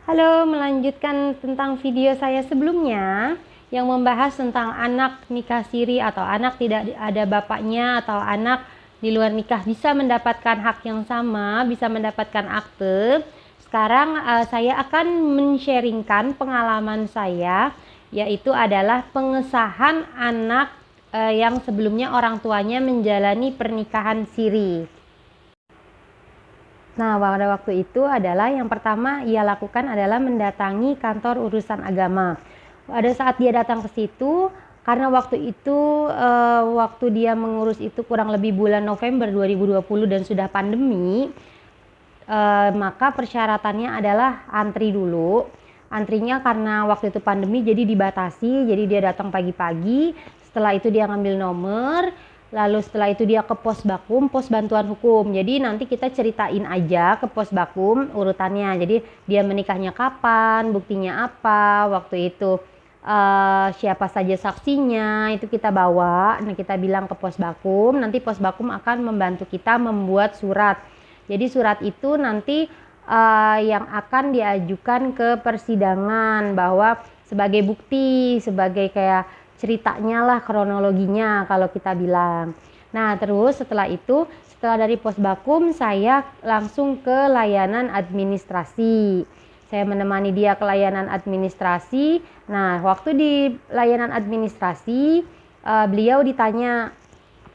Halo, melanjutkan tentang video saya sebelumnya yang membahas tentang anak nikah siri atau anak tidak ada bapaknya atau anak di luar nikah bisa mendapatkan hak yang sama, bisa mendapatkan akte. Sekarang saya akan men-sharingkan pengalaman saya, yaitu adalah pengesahan anak yang sebelumnya orang tuanya menjalani pernikahan siri. Nah, pada waktu itu adalah yang pertama ia lakukan adalah mendatangi kantor urusan agama. Pada saat dia datang ke situ, karena waktu itu waktu dia mengurus itu kurang lebih bulan November 2020 dan sudah pandemi, maka persyaratannya adalah antri dulu. Antrinya karena waktu itu pandemi jadi dibatasi, jadi dia datang pagi-pagi. Setelah itu dia ngambil nomor. Lalu setelah itu dia ke pos bakum, pos bantuan hukum. Jadi nanti kita ceritain aja ke pos bakum urutannya. Jadi dia menikahnya kapan, buktinya apa, waktu itu siapa saja saksinya, itu kita bawa. Nah, kita bilang ke pos bakum, nanti pos bakum akan membantu kita membuat surat. Jadi surat itu nanti yang akan diajukan ke persidangan bahwa sebagai bukti, sebagai kayak ceritanya lah, kronologinya kalau kita bilang. Nah, terus setelah itu, setelah dari pos bakum, saya langsung ke layanan administrasi. Saya menemani dia ke layanan administrasi. Nah, waktu di layanan administrasi, beliau ditanya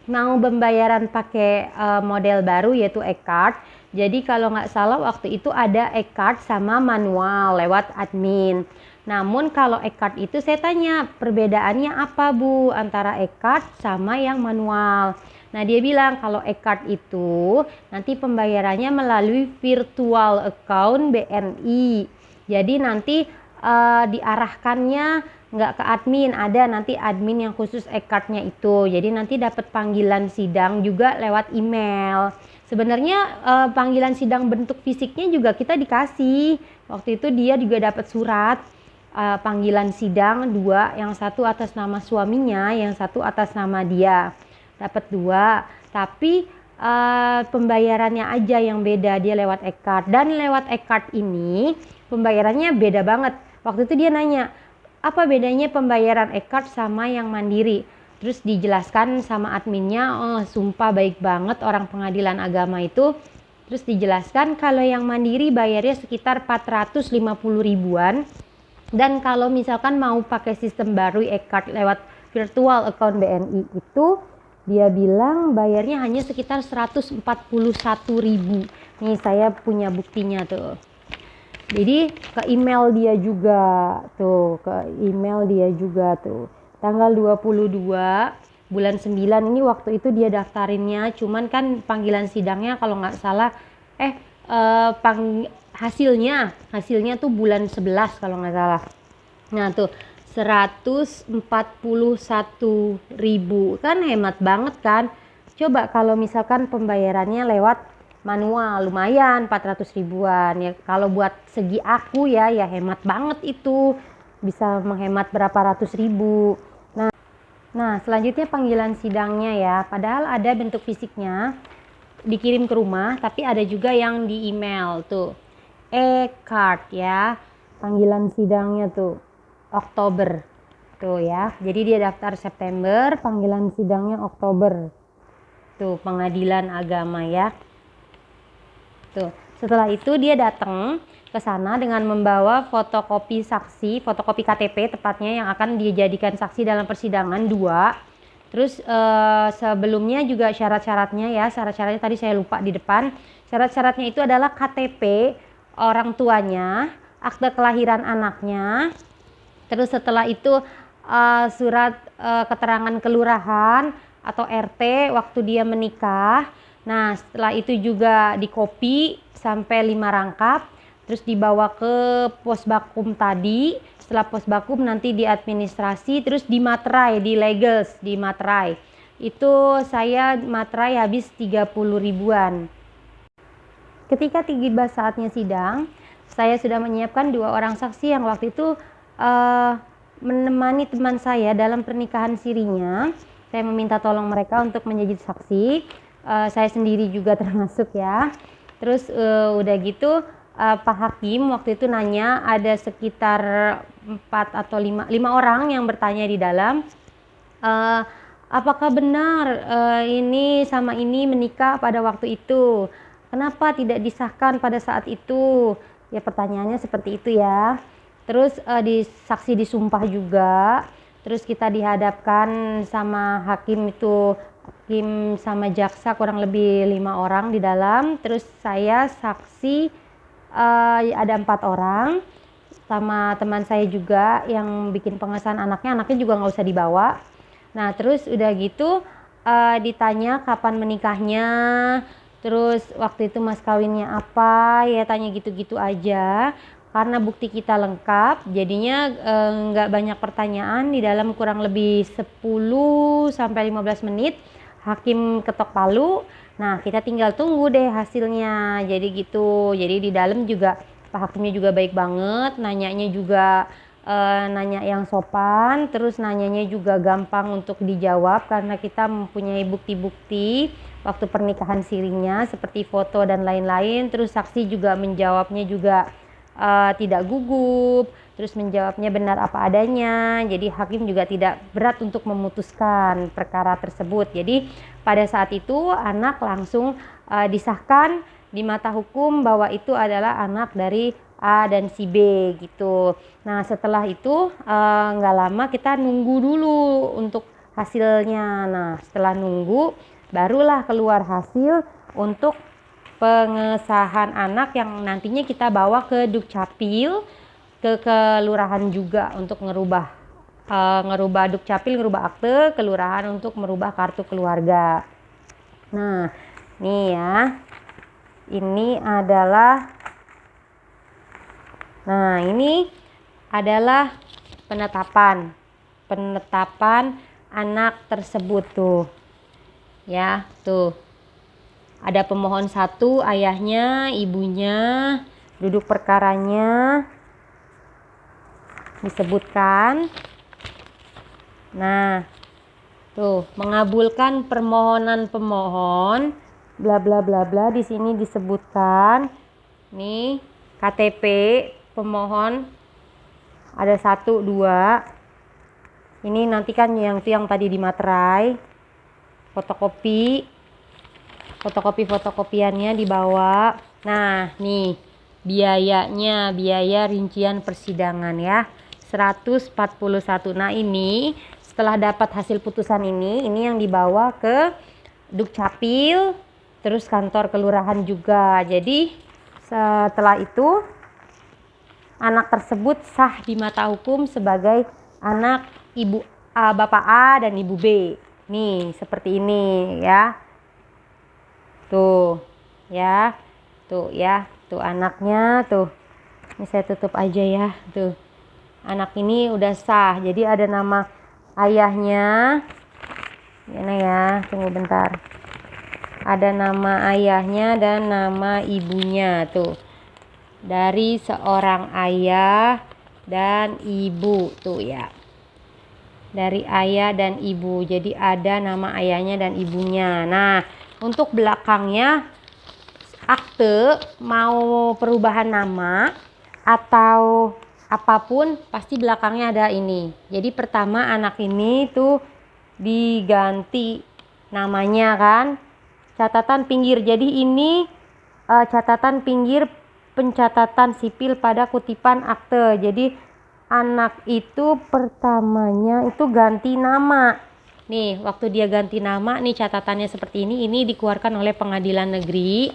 mau pembayaran pakai model baru yaitu e-card. Jadi kalau nggak salah waktu itu ada e-card sama manual lewat admin. Namun kalau e-card itu saya tanya perbedaannya apa Bu antara e-card sama yang manual. Nah, dia bilang kalau e-card itu nanti pembayarannya melalui virtual account BNI. Jadi nanti diarahkannya nggak ke admin, ada nanti admin yang khusus e-cardnya itu. Jadi nanti dapat panggilan sidang juga lewat email. Sebenarnya panggilan sidang bentuk fisiknya juga kita dikasih. Waktu itu dia juga dapat surat panggilan sidang 2, yang satu atas nama suaminya, yang satu atas nama dia. Dapat 2, tapi pembayarannya aja yang beda, dia lewat e-card. Dan lewat e-card ini pembayarannya beda banget. Waktu itu dia nanya, apa bedanya pembayaran e-card sama yang mandiri? Terus dijelaskan sama adminnya, oh sumpah baik banget orang pengadilan agama itu. Terus dijelaskan kalau yang mandiri bayarnya sekitar 450 ribuan. Dan kalau misalkan mau pakai sistem baru e-card lewat virtual account BNI itu, dia bilang bayarnya hanya sekitar 141 ribu. Nih saya punya buktinya tuh. Jadi ke email dia juga tuh, tanggal 22 bulan 9 ini waktu itu dia daftarinnya, cuman kan panggilan sidangnya kalau nggak salah hasilnya tuh bulan 11 kalau nggak salah. Nah tuh 141 ribu kan hemat banget kan. Coba kalau misalkan pembayarannya lewat manual lumayan 400 ribuan ya, kalau buat segi aku ya hemat banget, itu bisa menghemat berapa ratus ribu. Nah selanjutnya panggilan sidangnya ya, padahal ada bentuk fisiknya dikirim ke rumah, tapi ada juga yang di email tuh e-card ya. Panggilan sidangnya tuh Oktober tuh ya, jadi dia daftar September, panggilan sidangnya Oktober tuh, pengadilan agama ya. Tuh, setelah itu dia datang ke sana dengan membawa fotokopi saksi, fotokopi KTP tepatnya yang akan dijadikan saksi dalam persidangan 2. Terus sebelumnya juga syarat-syaratnya ya, syarat-syaratnya tadi saya lupa di depan. Syarat-syaratnya itu adalah KTP orang tuanya, akte kelahiran anaknya. Terus setelah itu surat keterangan kelurahan atau RT waktu dia menikah. Nah, setelah itu juga dikopi sampai 5 rangkap, terus dibawa ke pos bakum tadi. Setelah pos bakum nanti di administrasi, terus di materai, di legals, di materai. Itu saya materai habis 30 ribuan. Ketika tiba saatnya sidang, saya sudah menyiapkan 2 orang saksi yang waktu itu menemani teman saya dalam pernikahan sirinya. Saya meminta tolong mereka untuk menjadi saksi. Saya sendiri juga termasuk ya. Terus udah gitu Pak Hakim waktu itu nanya, ada sekitar 4 atau 5 orang yang bertanya di dalam, apakah benar ini sama ini menikah pada waktu itu? Kenapa tidak disahkan pada saat itu? Ya pertanyaannya seperti itu ya. Terus saksi disumpah juga. Terus kita dihadapkan sama hakim itu, hakim sama jaksa kurang lebih 5 orang di dalam. Terus saya saksi ada 4 orang. Sama teman saya juga yang bikin pengesahan anaknya juga nggak usah dibawa. Nah terus udah gitu ditanya kapan menikahnya, terus waktu itu mas kawinnya apa, ya tanya gitu-gitu aja. Karena bukti kita lengkap, jadinya nggak banyak pertanyaan. Di dalam kurang lebih 10 sampai 15 menit hakim ketok palu. Nah kita tinggal tunggu deh hasilnya. Jadi gitu, jadi di dalam juga Pak Hakimnya juga baik banget, nanyanya juga nanya yang sopan, terus nanyanya juga gampang untuk dijawab karena kita mempunyai bukti-bukti waktu pernikahan sirinya seperti foto dan lain-lain. Terus saksi juga menjawabnya juga tidak gugup, terus menjawabnya benar apa adanya. Jadi hakim juga tidak berat untuk memutuskan perkara tersebut. Jadi pada saat itu anak langsung disahkan di mata hukum bahwa itu adalah anak dari A dan si B gitu. Nah setelah itu nggak lama kita nunggu dulu untuk hasilnya. Nah setelah nunggu barulah keluar hasil untuk pengesahan anak yang nantinya kita bawa ke Dukcapil, ke kelurahan juga untuk ngerubah Dukcapil, ngerubah akte, kelurahan untuk merubah kartu keluarga. Nah nih ya, ini adalah penetapan anak tersebut tuh ya. Tuh ada pemohon 1, ayahnya, ibunya, duduk perkaranya disebutkan. Nah tuh mengabulkan permohonan pemohon bla bla bla bla, di sini disebutkan nih KTP pemohon ada 1, 2. Ini nanti kan yang tadi di materai, fotokopiannya dibawa. Nah nih biayanya, biaya rincian persidangan ya 141. Nah ini setelah dapat hasil putusan ini yang dibawa ke Dukcapil, terus kantor kelurahan juga. Jadi setelah itu anak tersebut sah di mata hukum sebagai anak ibu Bapak A dan Ibu B. Nih seperti ini ya. Tuh ya. Tuh ya. Tuh anaknya tuh. Ini saya tutup aja ya. Tuh. Anak ini udah sah. Jadi ada nama ayahnya. Mana ya? Tunggu bentar. Ada nama ayahnya dan nama ibunya tuh. Dari seorang ayah dan ibu tuh ya. Dari ayah dan ibu. Jadi ada nama ayahnya dan ibunya. Nah, untuk belakangnya akte mau perubahan nama atau apapun pasti belakangnya ada ini. Jadi pertama anak ini tuh diganti namanya kan. Catatan pinggir. Jadi ini catatan pinggir pencatatan sipil pada kutipan akte. Jadi anak itu pertamanya itu ganti nama. Nih, waktu dia ganti nama nih catatannya seperti ini dikeluarkan oleh pengadilan negeri.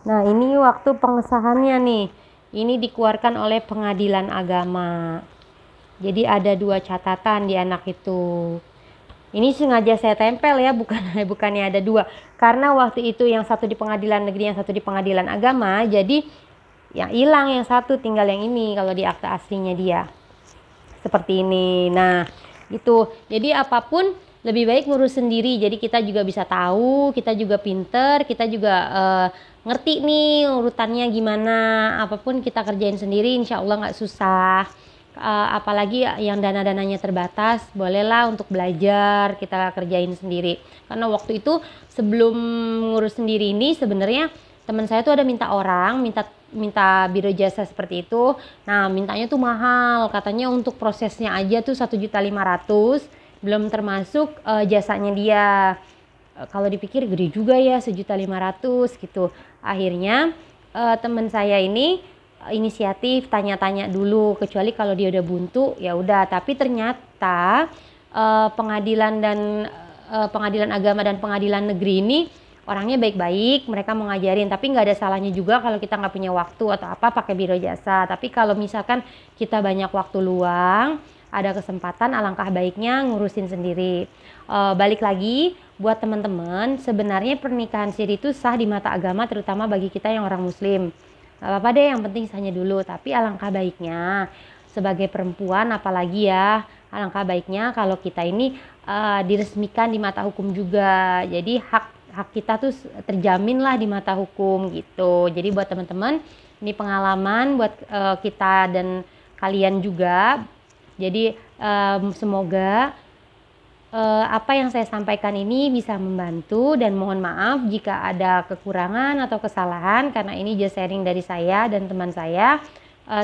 Nah, ini waktu pengesahannya nih. Ini dikeluarkan oleh pengadilan agama. Jadi ada 2 catatan di anak itu. Ini sengaja saya tempel ya, bukannya ada 2. Karena waktu itu yang satu di pengadilan negeri, yang satu di pengadilan agama. Jadi yang hilang yang satu, tinggal yang ini kalau di akte aslinya dia. Seperti ini. Nah, gitu. Jadi apapun lebih baik ngurus sendiri. Jadi kita juga bisa tahu, kita juga pinter, kita juga ngerti nih urutannya gimana. Apapun kita kerjain sendiri, insya Allah nggak susah. Apalagi yang dana-dananya terbatas, bolehlah untuk belajar kita kerjain sendiri. Karena waktu itu sebelum ngurus sendiri ini sebenarnya teman saya tuh ada minta minta biro jasa seperti itu. Nah, mintanya tuh mahal, katanya untuk prosesnya aja tuh 1.500.000, belum termasuk jasanya dia. Kalau dipikir gede juga ya 1.500.000 gitu. Akhirnya teman saya ini inisiatif tanya-tanya dulu, kecuali kalau dia udah buntu ya udah. Tapi ternyata pengadilan agama dan pengadilan negeri ini orangnya baik-baik, mereka mau ngajarin, tapi nggak ada salahnya juga kalau kita nggak punya waktu atau apa pakai biro jasa. Tapi kalau misalkan kita banyak waktu luang, ada kesempatan, alangkah baiknya ngurusin sendiri. Balik lagi buat teman-teman, sebenarnya pernikahan siri itu sah di mata agama, terutama bagi kita yang orang muslim. Gak apa-apa deh, yang penting sahnya dulu. Tapi alangkah baiknya sebagai perempuan, apalagi ya, alangkah baiknya kalau kita ini diresmikan di mata hukum juga. Jadi hak kita tuh terjamin lah di mata hukum gitu. Jadi buat teman-teman, ini pengalaman buat kita dan kalian juga. Jadi semoga apa yang saya sampaikan ini bisa membantu, dan mohon maaf jika ada kekurangan atau kesalahan, karena ini just sharing dari saya dan teman saya.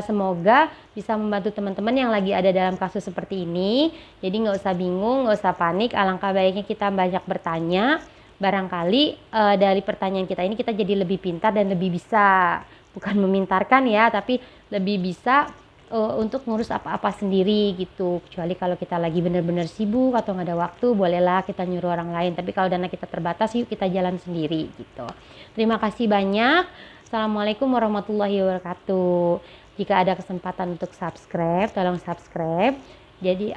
Semoga bisa membantu teman-teman yang lagi ada dalam kasus seperti ini. Jadi nggak usah bingung, nggak usah panik. Alangkah baiknya kita banyak bertanya. Barangkali dari pertanyaan kita ini kita jadi lebih pintar dan lebih bisa, bukan memintarkan ya, tapi lebih bisa untuk ngurus apa-apa sendiri gitu. Kecuali kalau kita lagi benar-benar sibuk atau nggak ada waktu, bolehlah kita nyuruh orang lain. Tapi kalau dana kita terbatas, yuk kita jalan sendiri gitu. Terima kasih banyak. Assalamualaikum warahmatullahi wabarakatuh. Jika ada kesempatan untuk subscribe, tolong subscribe. Jadi